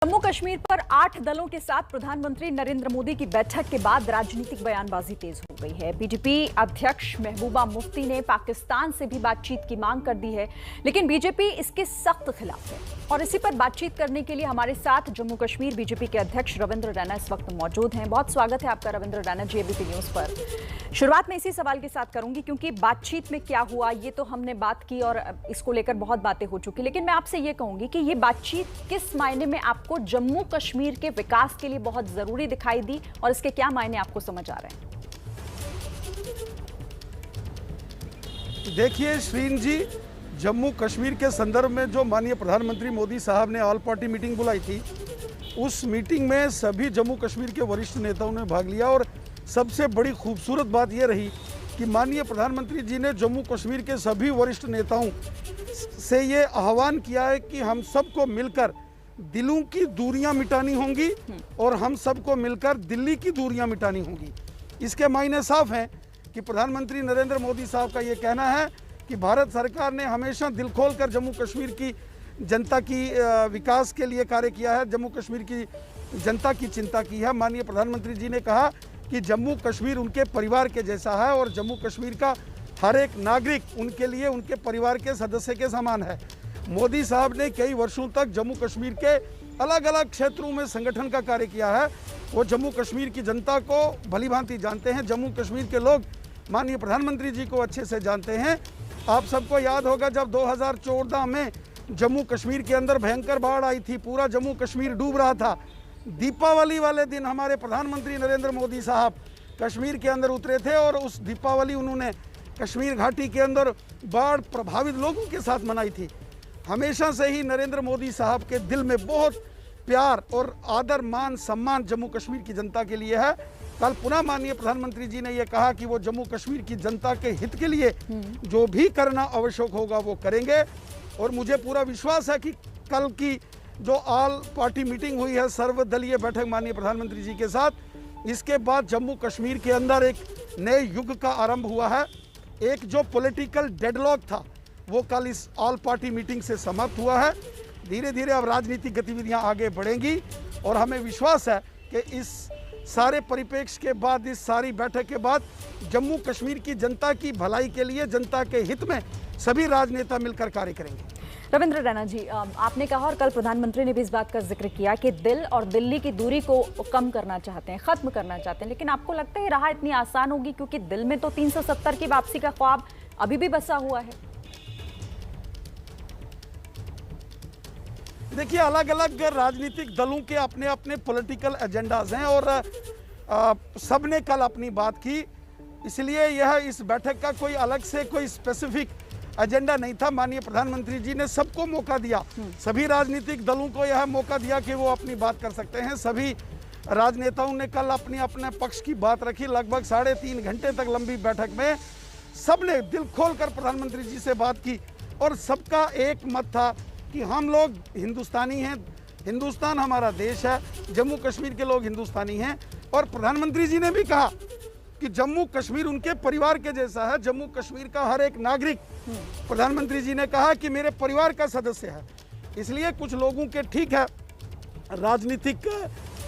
जम्मू कश्मीर पर 8 दलों के साथ प्रधानमंत्री नरेंद्र मोदी की बैठक के बाद राजनीतिक बयानबाजी तेज हो गई है। बीजेपी अध्यक्ष महबूबा मुफ्ती ने पाकिस्तान से भी बातचीत की मांग कर दी है, लेकिन बीजेपी इसके सख्त खिलाफ है। और इसी पर बातचीत करने के लिए हमारे साथ जम्मू कश्मीर बीजेपी के अध्यक्ष रविंद्र रैना इस वक्त मौजूद हैं। बहुत स्वागत है आपका रविंद्र रैना जी एबीपी न्यूज पर। शुरुआत में इसी सवाल के साथ करूंगी, क्योंकि बातचीत में क्या हुआ ये तो हमने बात की और इसको लेकर बहुत बातें हो चुकी, लेकिन मैं आपसे ये कहूंगी कि ये बातचीत किस मायने में आपको जम्मू कश्मीर के विकास के लिए बहुत जरूरी दिखाई दी और इसके क्या मायने आपको समझ आ रहे हैं? देखिए श्रीन जी, जम्मू कश्मीर के संदर्भ में जो माननीय प्रधानमंत्री मोदी साहब ने ऑल पार्टी मीटिंग बुलाई थी, उस मीटिंग में सभी जम्मू कश्मीर के वरिष्ठ नेताओं ने भाग लिया। और सबसे बड़ी खूबसूरत बात यह रही कि माननीय प्रधानमंत्री जी ने जम्मू कश्मीर के सभी वरिष्ठ नेताओं से ये आह्वान किया है कि हम सबको मिलकर दिलों की दूरियां मिटानी होंगी और हम सबको मिलकर दिल्ली की दूरियां मिटानी होंगी। इसके मायने साफ हैं कि प्रधानमंत्री नरेंद्र मोदी साहब का ये कहना है कि भारत सरकार ने हमेशा दिल खोल कर जम्मू कश्मीर की जनता की विकास के लिए कार्य किया है, जम्मू कश्मीर की जनता की चिंता की है। माननीय प्रधानमंत्री जी ने कहा कि जम्मू कश्मीर उनके परिवार के जैसा है और जम्मू कश्मीर का हर एक नागरिक उनके लिए उनके परिवार के सदस्य के समान है। मोदी साहब ने कई वर्षों तक जम्मू कश्मीर के अलग अलग क्षेत्रों में संगठन का कार्य किया है। वो जम्मू कश्मीर की जनता को भलीभांति जानते हैं, जम्मू कश्मीर के लोग माननीय प्रधानमंत्री जी को अच्छे से जानते हैं। आप सबको याद होगा जब 2014 में जम्मू कश्मीर के अंदर भयंकर बाढ़ आई थी, पूरा जम्मू कश्मीर डूब रहा था। दीपावली वाले दिन हमारे प्रधानमंत्री नरेंद्र मोदी साहब कश्मीर के अंदर उतरे थे और उस दीपावली उन्होंने कश्मीर घाटी के अंदर बाढ़ प्रभावित लोगों के साथ मनाई थी। हमेशा से ही नरेंद्र मोदी साहब के दिल में बहुत प्यार और आदर मान सम्मान जम्मू कश्मीर की जनता के लिए है। कल पुनः माननीय प्रधानमंत्री जी ने यह कहा कि वो जम्मू कश्मीर की जनता के हित के लिए जो भी करना आवश्यक होगा वो करेंगे। और मुझे पूरा विश्वास है कि कल की जो ऑल पार्टी मीटिंग हुई है, सर्वदलीय बैठक माननीय प्रधानमंत्री जी के साथ, इसके बाद जम्मू कश्मीर के अंदर एक नए युग का आरंभ हुआ है। एक जो पॉलिटिकल डेडलॉक था वो कल इस ऑल पार्टी मीटिंग से समाप्त हुआ है। धीरे धीरे अब राजनीतिक गतिविधियां आगे बढ़ेंगी और हमें विश्वास है कि इस सारे परिप्रेक्ष्य के बाद, इस सारी बैठक के बाद जम्मू कश्मीर की जनता की भलाई के लिए, जनता के हित में सभी राजनेता मिलकर कार्य करेंगे। रविंद्र रैना जी, आपने कहा और कल प्रधानमंत्री ने भी इस बात का जिक्र किया कि दिल और दिल्ली की दूरी को कम करना चाहते हैं, खत्म करना चाहते हैं, लेकिन आपको लगता है राह इतनी आसान होगी? क्योंकि दिल में तो 370 की वापसी का ख्वाब अभी भी बसा हुआ है। देखिए, अलग अलग राजनीतिक दलों के अपने अपने पॉलिटिकल एजेंडाज हैं और सबने कल अपनी बात की, इसलिए यह इस बैठक का कोई अलग से कोई स्पेसिफिक एजेंडा नहीं था। माननीय प्रधानमंत्री जी ने सबको मौका दिया, सभी राजनीतिक दलों को यह मौका दिया कि वो अपनी बात कर सकते हैं। सभी राजनेताओं ने कल अपने अपने पक्ष की बात रखी। लगभग 3.5 घंटे तक लंबी बैठक में सबने दिल खोलकर प्रधानमंत्री जी से बात की और सबका एक मत था कि हम लोग हिंदुस्तानी हैं, हिंदुस्तान हमारा देश है, जम्मू कश्मीर के लोग हिंदुस्तानी हैं। और प्रधानमंत्री जी ने भी कहा कि जम्मू कश्मीर उनके परिवार के जैसा है, जम्मू कश्मीर का हर एक नागरिक, प्रधानमंत्री जी ने कहा कि मेरे परिवार का सदस्य है। इसलिए कुछ लोगों के, ठीक है, राजनीतिक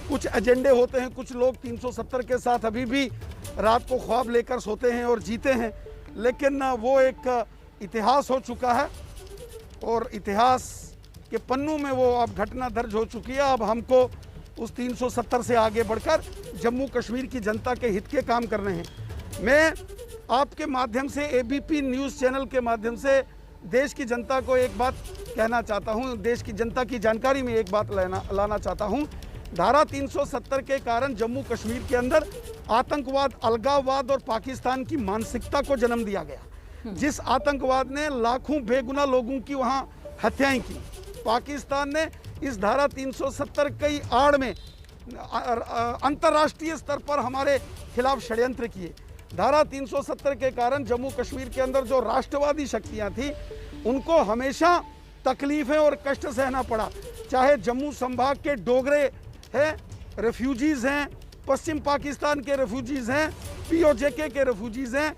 कुछ एजेंडे होते हैं, कुछ लोग 370 के साथ अभी भी रात को ख्वाब लेकर सोते हैं और जीते हैं, लेकिन वो एक इतिहास हो चुका है और इतिहास के पन्नों में वो अब घटना दर्ज हो चुकी है। अब हमको उस 370 से आगे बढ़कर जम्मू कश्मीर की जनता के हित के काम करने हैं। मैं आपके माध्यम से, एबीपी न्यूज़ चैनल के माध्यम से देश की जनता को एक बात कहना चाहता हूं, देश की जनता की जानकारी में एक बात लाना चाहता हूं। धारा 370 के कारण जम्मू कश्मीर के अंदर आतंकवाद, अलगाववाद और पाकिस्तान की मानसिकता को जन्म दिया गया। जिस आतंकवाद ने लाखों बेगुनाह लोगों की वहां हत्याएं की, पाकिस्तान ने इस धारा 370 की आड़ में अंतर्राष्ट्रीय स्तर पर हमारे खिलाफ षड्यंत्र किए। धारा 370 के कारण जम्मू कश्मीर के अंदर जो राष्ट्रवादी शक्तियां थी उनको हमेशा तकलीफें और कष्ट सहना पड़ा। चाहे जम्मू संभाग के डोगरे हैं, रेफ्यूजीज़ हैं, पश्चिम पाकिस्तान के रेफ्यूजीज़ हैं, पीओजेके के रेफ्यूजीज़ हैं,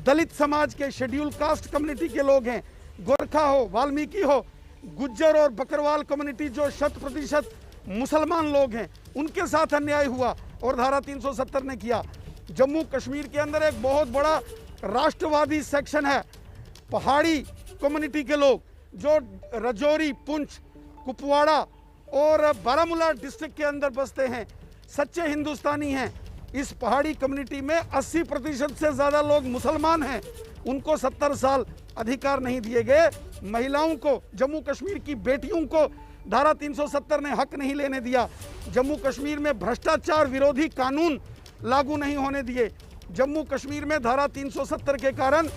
दलित समाज के शेड्यूल कास्ट कम्युनिटी के लोग हैं, गोरखा हो, वाल्मीकि हो, गुज्जर और बकरवाल कम्युनिटी जो 100% मुसलमान लोग हैं उनके साथ अन्याय हुआ और धारा 370 ने किया। जम्मू कश्मीर के अंदर एक बहुत बड़ा राष्ट्रवादी सेक्शन है, पहाड़ी कम्युनिटी के लोग जो रजौरी, पुंछ, कुपवाड़ा और बारामूला डिस्ट्रिक्ट के अंदर बसते हैं, सच्चे हिंदुस्तानी हैं। इस पहाड़ी कम्युनिटी में 80% से ज़्यादा लोग मुसलमान हैं। उनको 70 साल अधिकार नहीं दिए गए। महिलाओं को, जम्मू कश्मीर की बेटियों को धारा 370 ने हक नहीं लेने दिया। जम्मू कश्मीर में भ्रष्टाचार विरोधी कानून लागू नहीं होने दिए। जम्मू कश्मीर में धारा 370 के कारण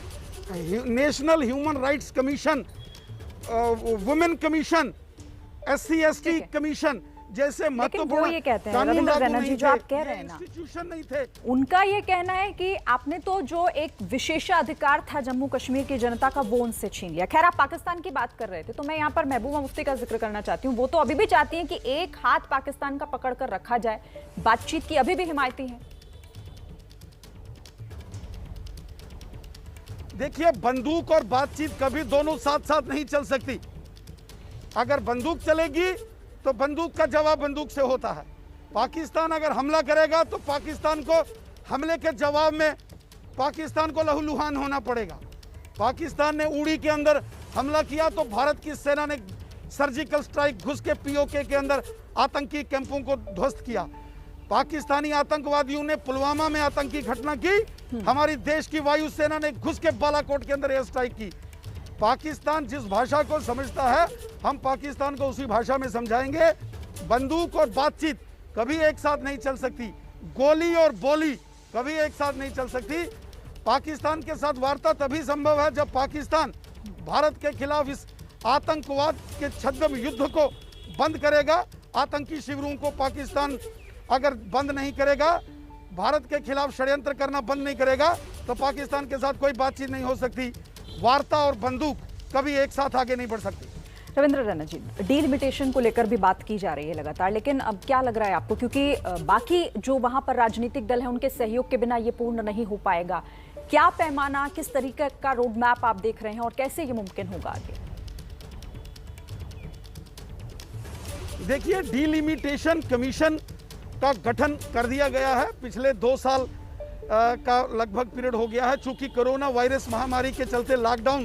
national human rights commission, women commission, SC/ST commission जैसे महत्वपूर्ण ये कहते हैं कानून रविंद्र लागू बनर्जी नहीं जो थे, आप कह रहे हैं ना, इंस्टीट्यूशन नहीं थे। उनका ये कहना है कि आपने तो जो एक विशेषाधिकार था जम्मू कश्मीर की जनता का वो उनसे छीन लिया। खैर, आप पाकिस्तान की बात कर रहे थे तो मैं यहाँ पर महबूबा मुफ्ती का जिक्र करना चाहती हूँ। वो तो अभी भी चाहती हैं कि एक हाथ पाकिस्तान का पकड़ कर रखा जाए, बातचीत की अभी भी हिमायती है। देखिए, बंदूक और बातचीत कभी दोनों साथ साथ नहीं चल सकती। अगर बंदूक चलेगी तो बंदूक का जवाब बंदूक से होता है। पाकिस्तान अगर हमला करेगा तो पाकिस्तान को हमले के जवाब में पाकिस्तान को लहूलुहान होना पड़ेगा। पाकिस्तान ने उड़ी के अंदर हमला किया तो भारत की सेना ने सर्जिकल स्ट्राइक घुस के POK के अंदर आतंकी कैंपों को ध्वस्त किया। पाकिस्तानी आतंकवादियों ने पुलवामा में आतंकी घटना की, हमारी देश की वायुसेना ने घुस के बालाकोट के अंदर एयर स्ट्राइक की। पाकिस्तान जिस भाषा को समझता है हम पाकिस्तान को उसी भाषा में समझाएंगे। बंदूक और बातचीत कभी एक साथ नहीं चल सकती, गोली और बोली कभी एक साथ नहीं चल सकती। पाकिस्तान के साथ वार्ता तभी संभव है जब पाकिस्तान भारत के खिलाफ इस आतंकवाद के छद्म युद्ध को बंद करेगा। आतंकी शिविरों को पाकिस्तान अगर बंद नहीं करेगा, भारत के खिलाफ षड्यंत्र करना बंद नहीं करेगा तो पाकिस्तान के साथ कोई बातचीत नहीं हो सकती। वार्ता और बंदूक कभी एक साथ आगे नहीं बढ़ सकती। रविंद्र रैना जी, डीलिमिटेशन को लेकर भी बात की जा रही है लगातार, लेकिन अब क्या लग रहा है आपको, क्योंकि बाकी जो वहां पर राजनीतिक दल है उनके सहयोग के बिना ये पूर्ण नहीं हो पाएगा। क्या पैमाना, किस तरीके का रोड मैप आप देख रहे हैं और कैसे ये मुमकिन होगा आगे? देखिए, डीलिमिटेशन कमीशन का गठन कर दिया गया है। पिछले 2 साल का लगभग पीरियड हो गया है। चूंकि कोरोना वायरस महामारी के चलते लॉकडाउन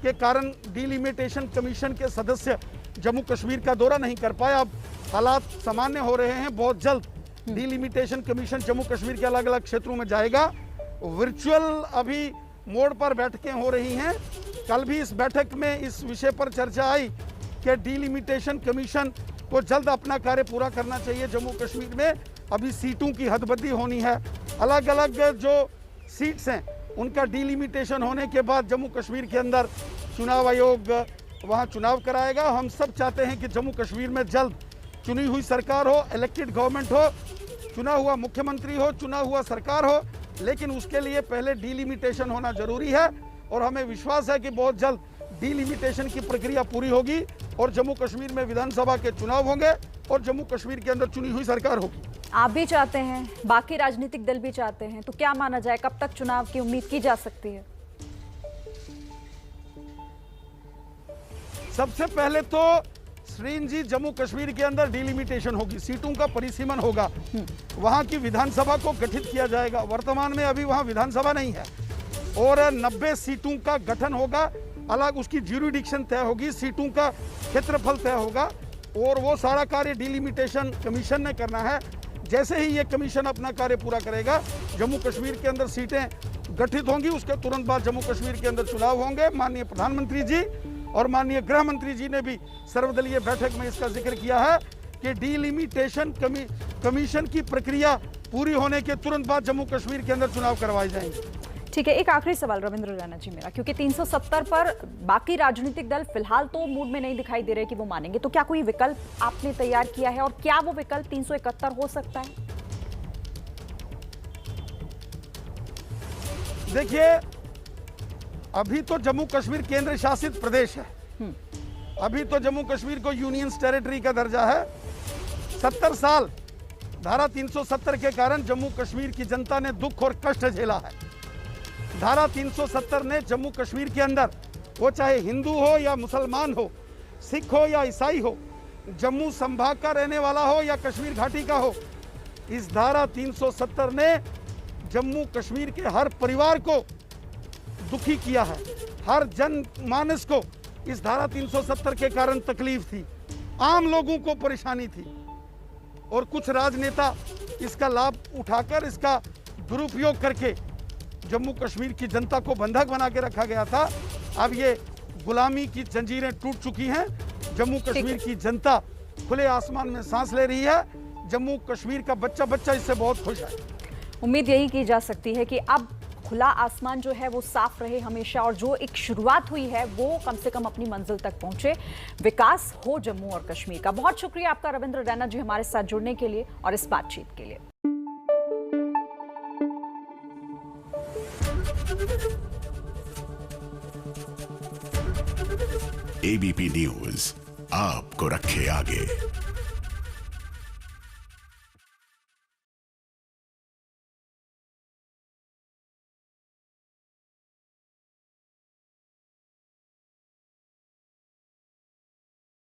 के कारण डीलिमिटेशन कमीशन के सदस्य जम्मू कश्मीर का दौरा नहीं कर पाए। अब हालात सामान्य हो रहे हैं। बहुत जल्द डीलिमिटेशन कमीशन जम्मू कश्मीर के अलग अलग क्षेत्रों में जाएगा। वर्चुअल अभी मोड पर बैठकें हो रही हैं। कल भी इस बैठक में इस विषय पर चर्चा आई कि डीलिमिटेशन कमीशन को जल्द अपना कार्य पूरा करना चाहिए। जम्मू कश्मीर में अभी सीटों की हदबंदी होनी है। अलग अलग जो सीट्स हैं उनका डीलिमिटेशन होने के बाद जम्मू कश्मीर के अंदर चुनाव आयोग वहां चुनाव कराएगा। हम सब चाहते हैं कि जम्मू कश्मीर में जल्द चुनी हुई सरकार हो, इलेक्टेड गवर्नमेंट हो, चुना हुआ मुख्यमंत्री हो, चुना हुआ सरकार हो, लेकिन उसके लिए पहले डीलिमिटेशन होना जरूरी है। और हमें विश्वास है कि बहुत जल्द डीलिमिटेशन की प्रक्रिया पूरी होगी और जम्मू कश्मीर में विधानसभा के चुनाव होंगे और जम्मू कश्मीर के अंदर चुनी हुई सरकार होगी। आप भी चाहते हैं, बाकी राजनीतिक दल भी चाहते हैं, तो क्या माना जाए, कब तक चुनाव की उम्मीद की जा सकती है? सबसे पहले तो श्रीन जी, जम्मू कश्मीर के अंदर डीलिमिटेशन होगी, सीटों का परिसीमन होगा, वहां की विधानसभा को गठित किया जाएगा। वर्तमान में अभी वहां विधानसभा नहीं है और 90 सीटों का गठन होगा। अलग उसकी ज्यूरिडिक्शन तय होगी, सीटों का क्षेत्रफल तय होगा और वो सारा कार्य डीलिमिटेशन कमीशन ने करना है। जैसे ही ये कमीशन अपना कार्य पूरा करेगा, जम्मू कश्मीर के अंदर सीटें गठित होंगी, उसके तुरंत बाद जम्मू कश्मीर के अंदर चुनाव होंगे। माननीय प्रधानमंत्री जी और माननीय गृह मंत्री जी ने भी सर्वदलीय बैठक में इसका जिक्र किया है कि डीलिमिटेशन कमीशन की प्रक्रिया पूरी होने के तुरंत बाद जम्मू कश्मीर के अंदर चुनाव करवाए जाएंगे। ठीक है, एक आखिरी सवाल रविंद्र रैना जी मेरा, क्योंकि 370 पर बाकी राजनीतिक दल फिलहाल तो मूड में नहीं दिखाई दे रहे कि वो मानेंगे, तो क्या कोई विकल्प आपने तैयार किया है और क्या वो विकल्प 371 हो सकता है? देखिए, अभी तो जम्मू कश्मीर केंद्र शासित प्रदेश है, अभी तो जम्मू कश्मीर को यूनियन टेरिटरी का दर्जा है। 70 साल धारा 370 के कारण जम्मू कश्मीर की जनता ने दुख और कष्ट झेला है। धारा 370 ने जम्मू कश्मीर के अंदर, वो चाहे हिंदू हो या मुसलमान हो, सिख हो या ईसाई हो, जम्मू संभाग का रहने वाला हो या कश्मीर घाटी का हो, इस धारा 370 ने जम्मू कश्मीर के हर परिवार को दुखी किया है। हर जनमानस को इस धारा 370 के कारण तकलीफ थी, आम लोगों को परेशानी थी और कुछ राजनेता इसका लाभ उठाकर, इसका दुरुपयोग करके जम्मू कश्मीर की जनता को बंधक बना के रखा गया था। अब ये गुलामी की जंजीरें टूट चुकी हैं। जम्मू कश्मीर की जनता खुले आसमान में सांस ले रही है। जम्मू कश्मीर का बच्चा बच्चा इससे बहुत खुश है। उम्मीद यही की जा सकती है कि अब खुला आसमान जो है वो साफ रहे हमेशा, और जो एक शुरुआत हुई है वो कम से कम अपनी मंजिल तक पहुंचे, विकास हो जम्मू और कश्मीर का। बहुत शुक्रिया आपका रविंद्र रैना जी हमारे साथ जुड़ने के लिए और इस बातचीत के लिए। एबीपी न्यूज आपको रखे आगे।